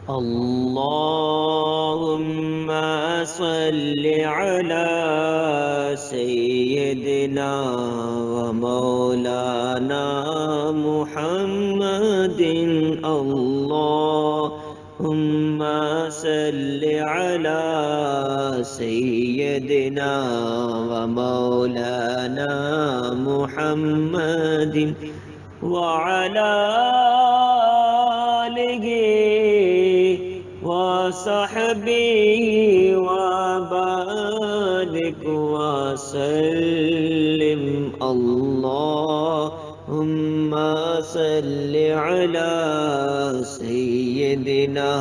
اللهم صل على سيدنا ومولانا محمد اللهم صل على سيدنا ومولانا محمد وعلى آله وصحبه وبارك وسلم اللهم صل على سيدنا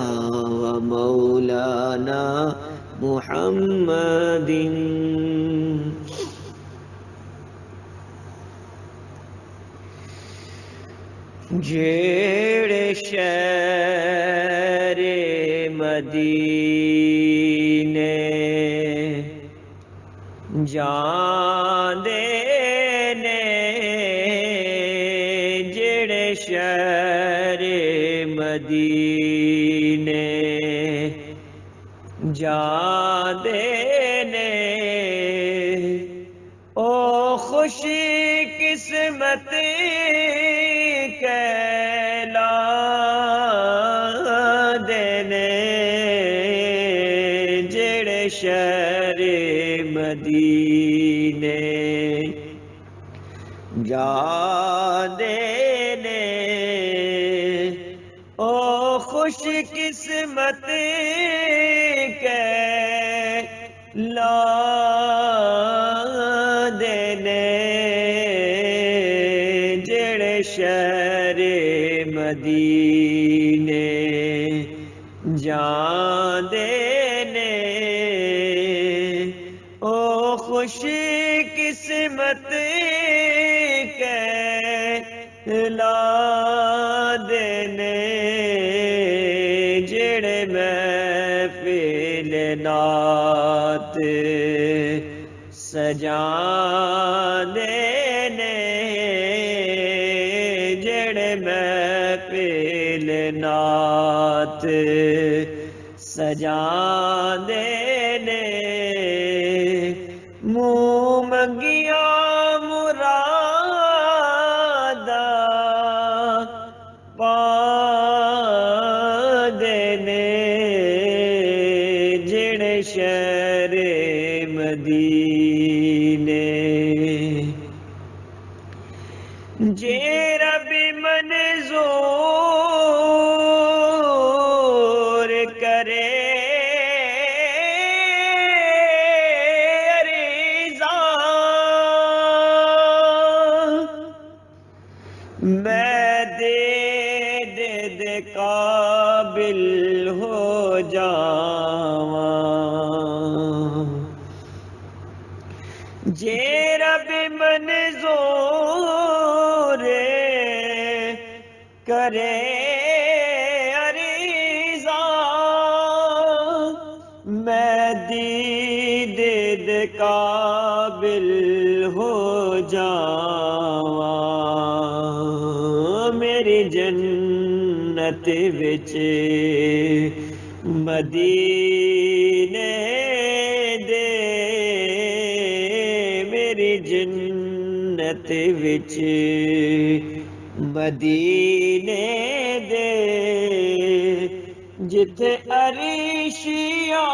ومولانا محمد جیڑے شہر مدینے جاندے نے جیڑے شہر مدینے جاندے نے او خوشی قسمت کہلا دینے جڑے شہر مدینے جا دینے او خوش قسمت کہلا دینے جڑے شہر مدینے جاندے نے او خوش قسمت کہلا دینے جڑے محفل نعت سجا دینے جڑے محفل نعت سجا دینے منہ منگیاں مرادا پا دینے جڑے شہر مدینے جے رب منظور کرے عریضہ میں دے قابل ہو جاواں جے رب منظور کرے عریضہ میں دید قابل ہو جاواں میری جنت وچ مدینے دے میری جنت وچ مدینے دے جتھے عرشیاں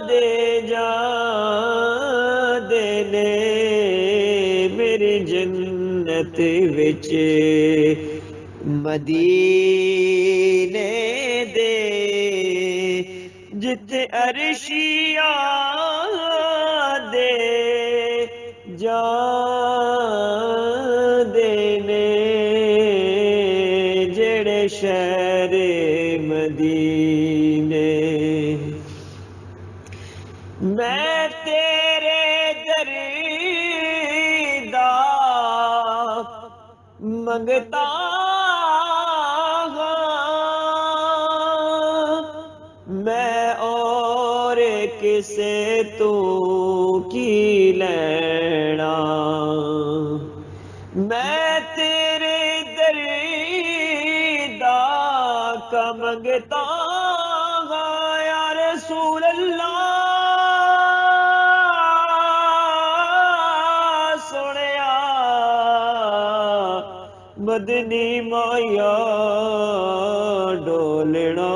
دے جا دینے میری جنت وچ مدینے دے جتھے عرشیاں دے جا دینے جڑے شہر مدینے میں تیرے در دا منگتا میں اور کسے تو کی لینا میں تیرے در دا کا منگتا یا رسول اللہ سنیا مدنی مایا ڈولنا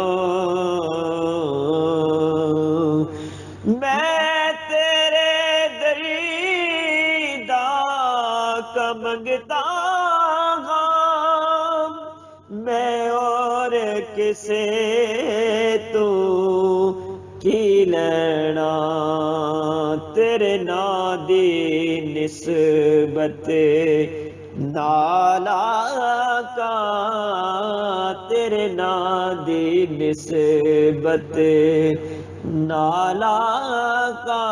میں تیرے دریدا کا منگتا میں اور کسے تو کی لینا تیرے نا دی نسبت نالا کا تیرے نا دی نسبت نالا کا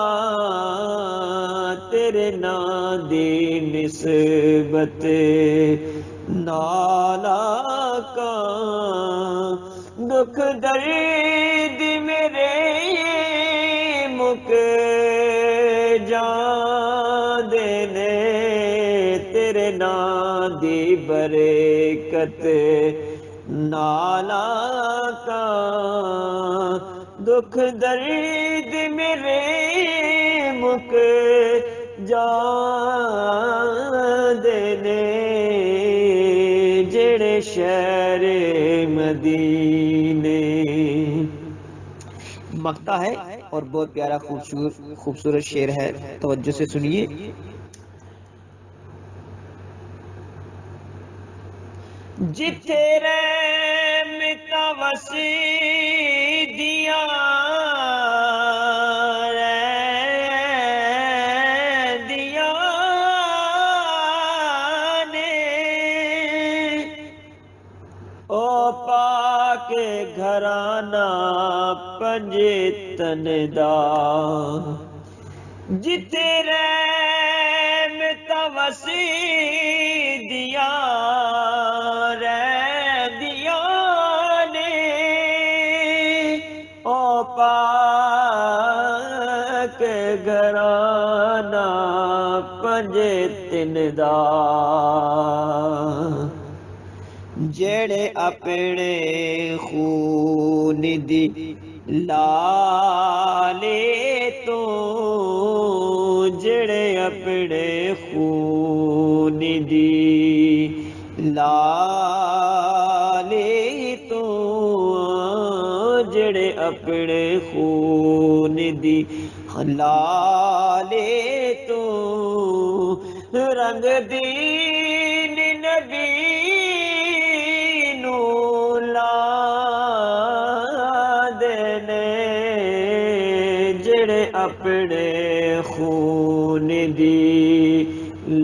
تیرے نا دی نسبت نالا کا دکھ درد میرے مک جان دینے تیرے نا دی برکت نالا کا دکھ درد میرے مک جان دینے جڑے شہر مدینے مقطع ہے اور بہت پیارا خوبصورت شعر ہے، توجہ سے سنیے۔ جتھے رحمتاں وسیدیاں رہندیاں نے او پاک گھرانہ پنجتن دا جتھے رحمتاں وسیدیاں پاک گھرانہ پنجتن دا جڑے اپنے خون دی لالے تو جڑے اپنے خون دی لالے تو جڑے اپنے خون دی لالے تو رنگ دین نبی نو لا دینے جڑے اپنے خون دی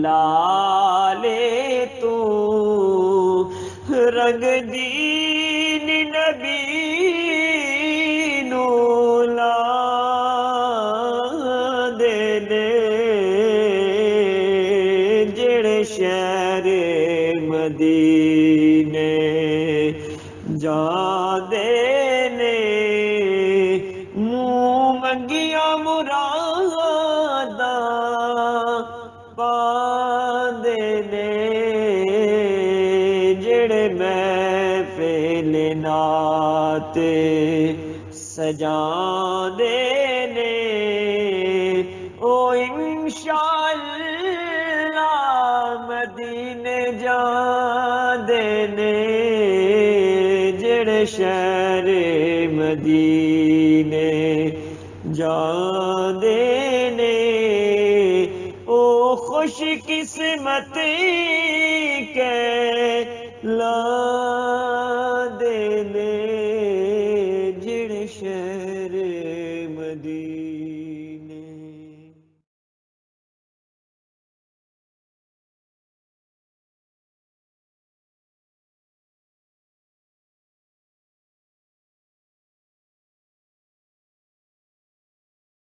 لالے تو رنگ دین نبی شہر مدینے جاندے نے منہ منگیاں مراداں پاندے نے جڑے محفل نعت سجاندے نے او انشاءاللہ مدینے جاندے نے جڑے شہر مدینے جاندے نے او خوش قسمت کے لا